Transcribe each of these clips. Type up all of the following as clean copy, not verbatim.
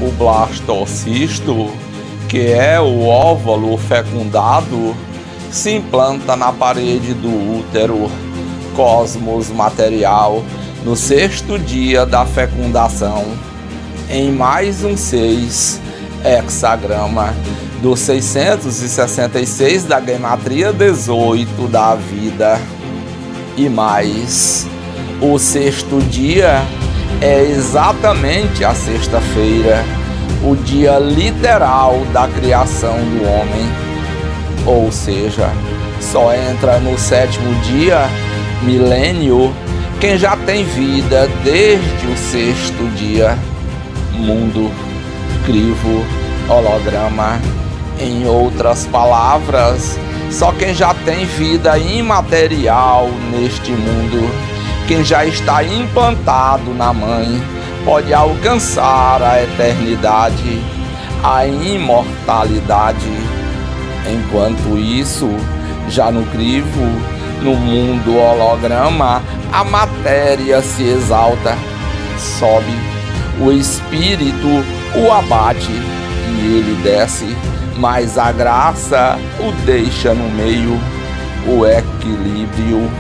O blastocisto, que é o óvulo fecundado, se implanta na parede do útero cosmos material no 6º dia da fecundação, em mais um 6 hexagrama do 666 da gematria 18 da vida. E mais, o 6º dia é exatamente a sexta-feira, o dia literal da criação do homem. Ou seja, só entra no 7º dia, milênio, quem já tem vida desde o 6º dia. Mundo, crivo, holograma. Em outras palavras, só quem já tem vida imaterial neste mundo, quem já está implantado na mãe, pode alcançar a eternidade, a imortalidade. Enquanto isso, já no crivo, no mundo holograma, a matéria se exalta, sobe, o espírito o abate e ele desce, mas a graça o deixa no meio, o equilíbrio.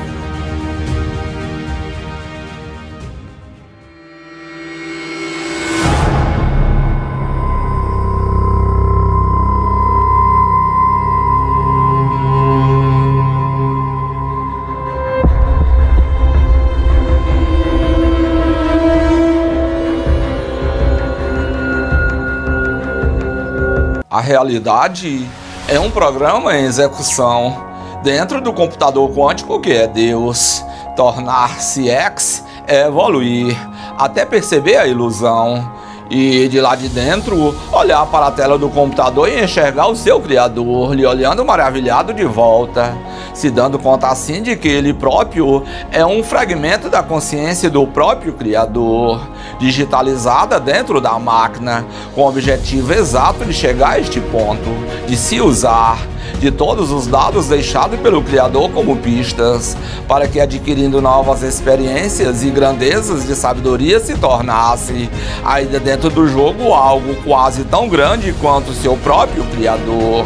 A realidade é um programa em execução dentro do computador quântico que é Deus. Tornar-se X é evoluir até perceber a ilusão e de lá de dentro olhar para a tela do computador e enxergar o seu Criador, lhe olhando maravilhado de volta, se dando conta assim de que ele próprio é um fragmento da consciência do próprio Criador, digitalizada dentro da máquina, com o objetivo exato de chegar a este ponto, de se usar de todos os dados deixados pelo Criador como pistas, para que adquirindo novas experiências e grandezas de sabedoria se tornasse, ainda dentro do jogo, algo quase tão grande quanto seu próprio Criador.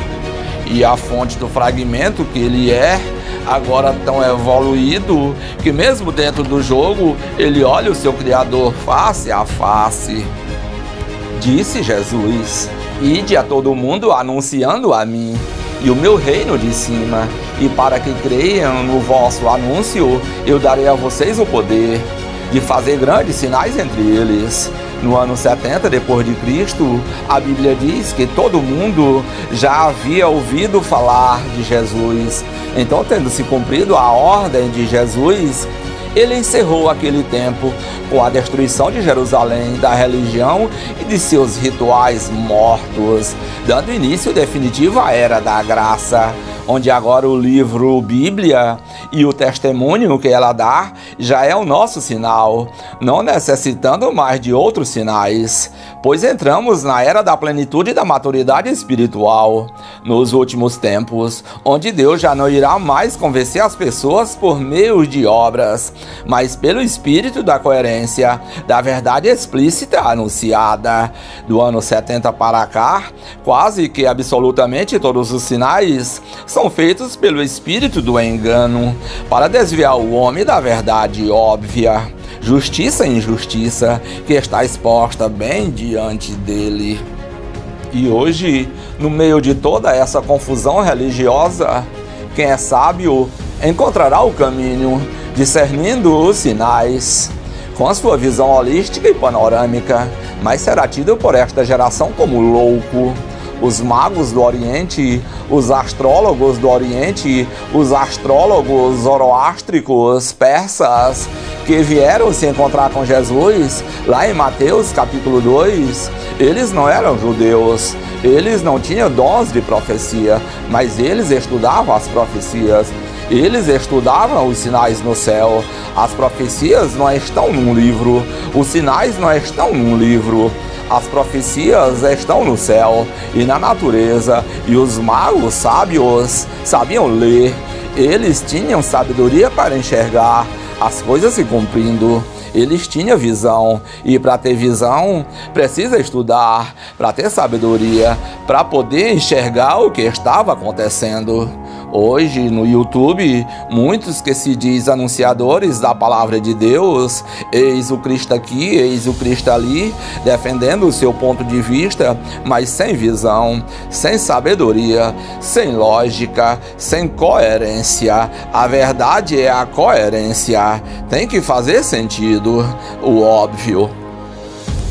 E a fonte do fragmento que ele é, agora tão evoluído, que mesmo dentro do jogo, ele olha o seu Criador face a face. Disse Jesus: ide a todo mundo anunciando a mim e o meu reino de cima, e para que creiam no vosso anúncio, eu darei a vocês o poder de fazer grandes sinais entre eles. No ano 70 depois de Cristo, a Bíblia diz que todo mundo já havia ouvido falar de Jesus. Então, tendo se cumprido a ordem de Jesus, ele encerrou aquele tempo com a destruição de Jerusalém, da religião e de seus rituais mortos, dando início definitivo à Era da Graça, onde agora o livro Bíblia e o testemunho que ela dá já é o nosso sinal, não necessitando mais de outros sinais, pois entramos na era da plenitude e da maturidade espiritual, nos últimos tempos, onde Deus já não irá mais convencer as pessoas por meio de obras, mas pelo espírito da coerência, da verdade explícita anunciada. Do ano 70 para cá, quase que absolutamente todos os sinais são feitos pelo espírito do engano, para desviar o homem da verdade óbvia, justiça e injustiça, que está exposta bem diante dele. E hoje, no meio de toda essa confusão religiosa, quem é sábio encontrará o caminho, discernindo os sinais, com a sua visão holística e panorâmica, mas será tido por esta geração como louco. Os magos do Oriente, os astrólogos do Oriente, os astrólogos zoroástricos, persas, que vieram se encontrar com Jesus, lá em Mateus capítulo 2, eles não eram judeus, eles não tinham dons de profecia, mas eles estudavam as profecias. Eles estudavam os sinais no céu. As profecias não estão num livro, os sinais não estão num livro. As profecias estão no céu e na natureza, e os magos sábios sabiam ler. Eles tinham sabedoria para enxergar as coisas se cumprindo. eles tinham visão, e para ter visão precisa estudar, para ter sabedoria, para poder enxergar o que estava acontecendo. Hoje no YouTube, muitos que se diz anunciadores da palavra de Deus, eis o Cristo aqui, eis o Cristo ali, defendendo o seu ponto de vista, mas sem visão, sem sabedoria, sem lógica, sem coerência. A verdade é a coerência, tem que fazer sentido, o óbvio.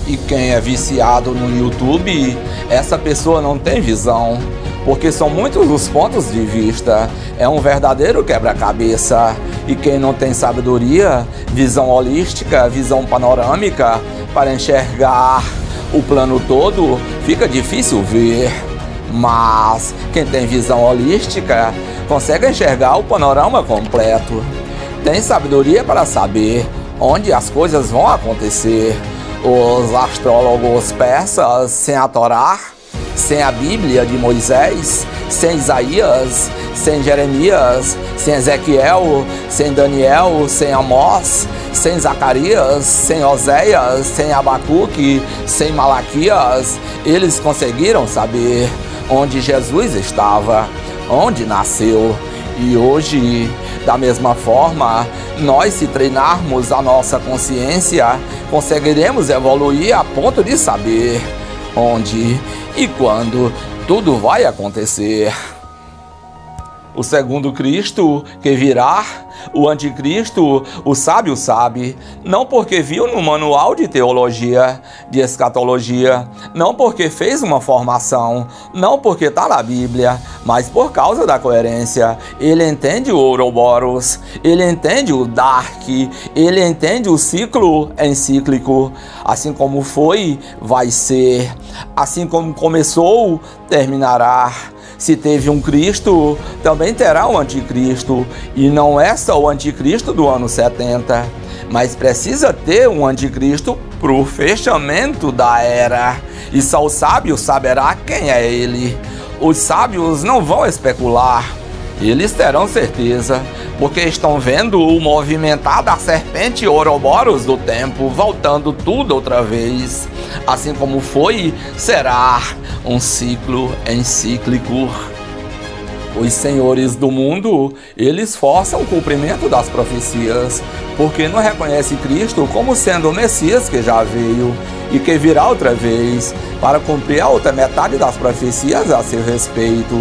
E quem é viciado no YouTube, essa pessoa não tem visão, porque são muitos os pontos de vista, é um verdadeiro quebra-cabeça. E quem não tem sabedoria, visão holística, visão panorâmica, para enxergar o plano todo, fica difícil ver. Mas quem tem visão holística, consegue enxergar o panorama completo. Tem sabedoria para saber onde as coisas vão acontecer. Os astrólogos persas, sem a Torá, sem a Bíblia de Moisés, sem Isaías, sem Jeremias, sem Ezequiel, sem Daniel, sem Amós, sem Zacarias, sem Oséias, sem Abacuque, sem Malaquias, eles conseguiram saber onde Jesus estava, onde nasceu. E hoje, da mesma forma, nós, se treinarmos a nossa consciência, conseguiremos evoluir a ponto de saber onde e quando tudo vai acontecer. O segundo Cristo que virá, o anticristo, o sábio sabe, não porque viu no manual de teologia, de escatologia, não porque fez uma formação, não porque está na Bíblia, mas por causa da coerência. Ele entende o Ouroboros, ele entende o Dark, ele entende o ciclo encíclico. Assim como foi, vai ser. Assim como começou, terminará. Se teve um Cristo, também terá um anticristo. E não é só o anticristo do ano 70, mas precisa ter um anticristo para o fechamento da era. E só o sábio saberá quem é ele. Os sábios não vão especular, eles terão certeza, porque estão vendo o movimentar da serpente Ouroboros do tempo, voltando tudo outra vez. Assim como foi, será um ciclo encíclico. Os senhores do mundo, eles forçam o cumprimento das profecias, porque não reconhecem Cristo como sendo o Messias que já veio e que virá outra vez para cumprir a outra metade das profecias a seu respeito,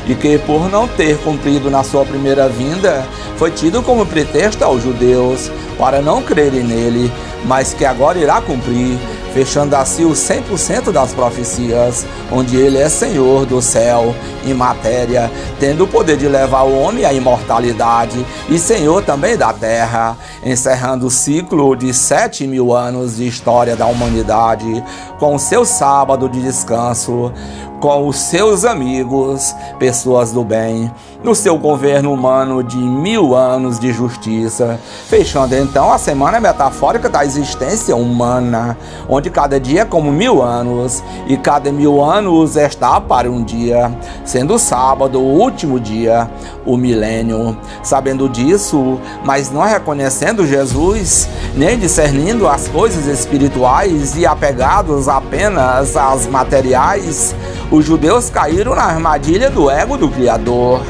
e que por não ter cumprido na sua primeira vinda, foi tido como pretexto aos judeus para não crerem nele, mas que agora irá cumprir, fechando assim os 100% das profecias, onde ele é Senhor do céu em matéria, tendo o poder de levar o homem à imortalidade, e Senhor também da terra, encerrando o ciclo de 7.000 anos de história da humanidade, com o seu sábado de descanso, com os seus amigos, pessoas do bem, no seu governo humano de 1000 anos de justiça, fechando então a semana metafórica da existência humana, onde cada dia é como 1000 anos, e cada 1000 anos está para um dia, sendo o sábado o último dia, o milênio. Sabendo disso, mas não reconhecendo Jesus, nem discernindo as coisas espirituais e apegados apenas às materiais, os judeus caíram na armadilha do ego do Criador,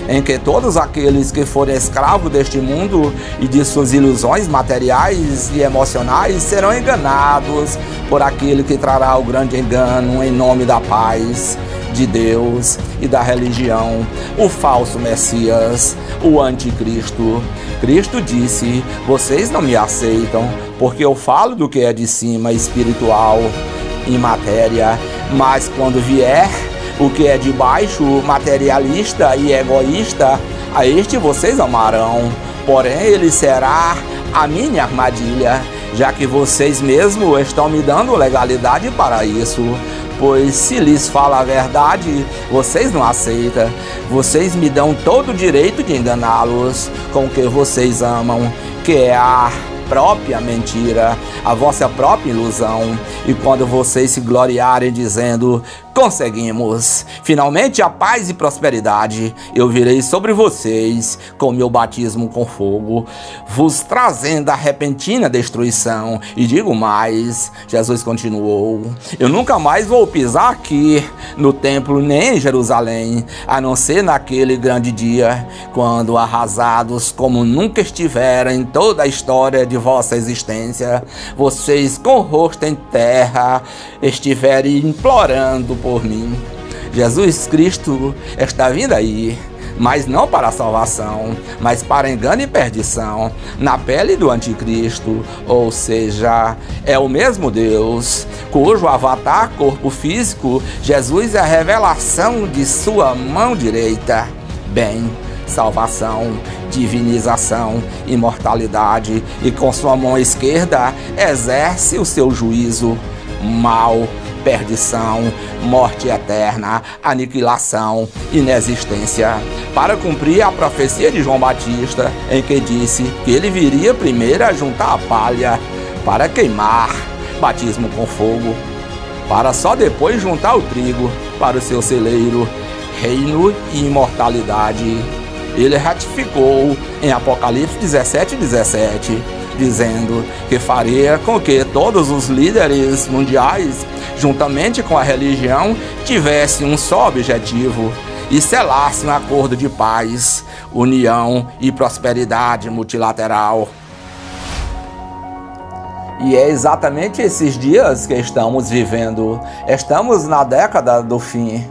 em que todos aqueles que forem escravos deste mundo e de suas ilusões materiais e emocionais serão enganados por aquele que trará o grande engano em nome da paz de Deus e da religião, o falso Messias, o anticristo. Cristo disse: vocês não me aceitam, porque eu falo do que é de cima, espiritual, em matéria, mas quando vier o que é de baixo, materialista e egoísta, a este vocês amarão, porém ele será a minha armadilha, já que vocês mesmos estão me dando legalidade para isso. Pois se lhes fala a verdade, vocês não aceitam. Vocês me dão todo o direito de enganá-los com o que vocês amam, que é a própria mentira, a vossa própria ilusão. E quando vocês se gloriarem dizendo: Conseguimos! Finalmente a paz e prosperidade eu virei sobre vocês com meu batismo com fogo, vos trazendo a repentina destruição. E digo mais, Jesus continuou, eu nunca mais vou pisar aqui no templo nem em Jerusalém, a não ser naquele grande dia, quando arrasados como nunca estiveram em toda a história de vossa existência, vocês com o rosto em terra estiverem implorando por mim. Jesus Cristo está vindo aí, mas não para a salvação, mas para engano e perdição, na pele do anticristo, ou seja, é o mesmo Deus, cujo avatar, corpo físico, Jesus é a revelação de sua mão direita. Bem, salvação, divinização, imortalidade, e com sua mão esquerda exerce o seu juízo, mal, perdição, morte eterna, aniquilação, inexistência, para cumprir a profecia de João Batista, em que disse que ele viria primeiro a juntar a palha para queimar, batismo com fogo, para só depois juntar o trigo para o seu celeiro, reino e imortalidade. Ele ratificou em Apocalipse 17:17, dizendo que faria com que todos os líderes mundiais, juntamente com a religião, tivessem um só objetivo e selassem um acordo de paz, união e prosperidade multilateral. E é exatamente esses dias que estamos vivendo. Estamos na década do fim,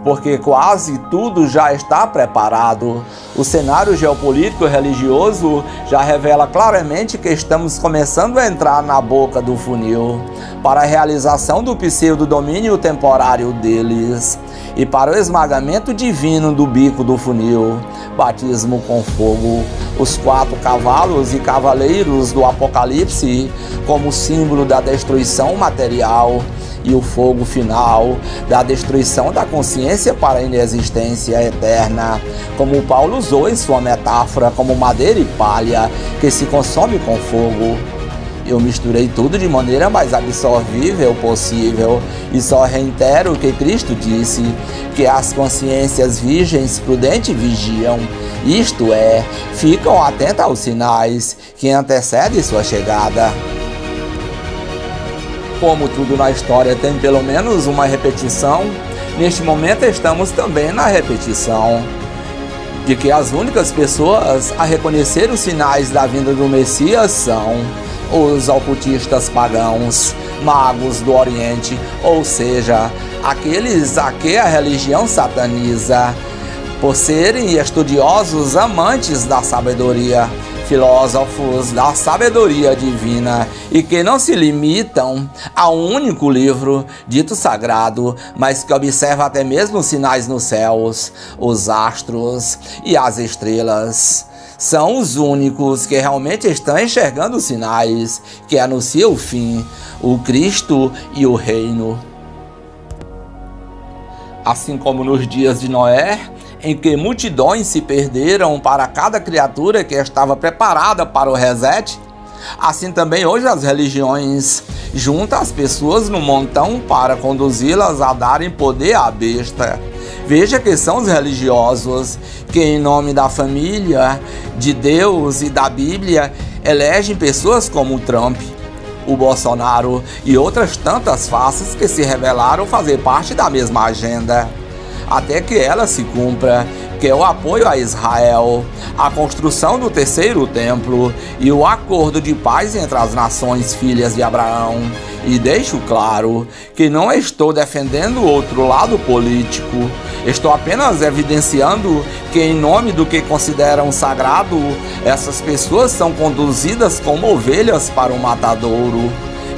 porque quase tudo já está preparado. O cenário geopolítico e religioso já revela claramente que estamos começando a entrar na boca do funil para a realização do pseudo-domínio temporário deles e para o esmagamento divino do bico do funil, batismo com fogo, os 4 cavalos e cavaleiros do Apocalipse como símbolo da destruição material, e o fogo final da destruição da consciência para a inexistência eterna, como Paulo usou em sua metáfora como madeira e palha que se consome com fogo. Eu misturei tudo de maneira mais absorvível possível e só reitero o que Cristo disse, que as consciências virgens prudentes vigiam, isto é, ficam atentas aos sinais que antecedem sua chegada. Como tudo na história tem pelo menos uma repetição, neste momento estamos também na repetição de que as únicas pessoas a reconhecer os sinais da vinda do Messias são os ocultistas pagãos, magos do Oriente, ou seja, aqueles a que a religião sataniza, por serem estudiosos amantes da sabedoria, filósofos da sabedoria divina e que não se limitam a um único livro dito sagrado, mas que observa até mesmo os sinais nos céus, os astros e as estrelas. São os únicos que realmente estão enxergando os sinais que anunciam o fim, o Cristo e o reino. Assim como nos dias de Noé, em que multidões se perderam para cada criatura que estava preparada para o reset, assim também hoje as religiões juntam as pessoas no montão para conduzi-las a darem poder à besta. Veja que são os religiosos que, em nome da família, de Deus e da Bíblia, elegem pessoas como o Trump, o Bolsonaro e outras tantas faces que se revelaram fazer parte da mesma agenda, até que ela se cumpra, que é o apoio a Israel, a construção do terceiro templo e o acordo de paz entre as nações filhas de Abraão. E deixo claro que não estou defendendo o outro lado político, estou apenas evidenciando que, em nome do que consideram sagrado, essas pessoas são conduzidas como ovelhas para o matadouro,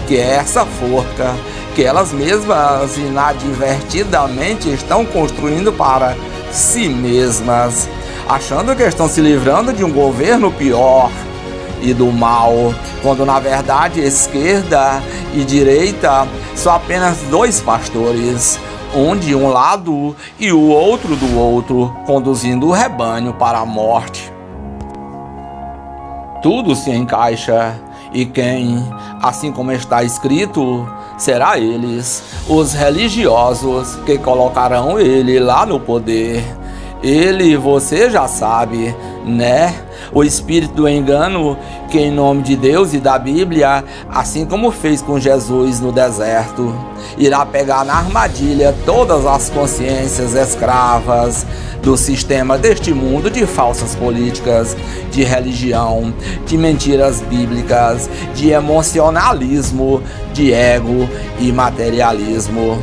que é essa forca que elas mesmas inadvertidamente estão construindo para si mesmas, achando que estão se livrando de um governo pior e do mal, quando na verdade esquerda e direita são apenas 2 pastores, um de um lado e o outro do outro, conduzindo o rebanho para a morte. Tudo se encaixa. E quem, Assim como está escrito, será eles, os religiosos, que colocarão ele lá no poder. Ele, você já sabe, né? O espírito do engano, que em nome de Deus e da Bíblia, assim como fez com Jesus no deserto, irá pegar na armadilha todas as consciências escravas do sistema deste mundo de falsas políticas, de religião, de mentiras bíblicas, de emocionalismo, de ego e materialismo.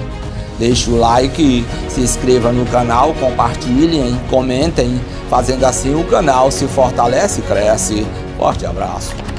Deixe o like, se inscreva no canal, compartilhem, comentem. Fazendo assim o canal se fortalece e cresce. Forte abraço.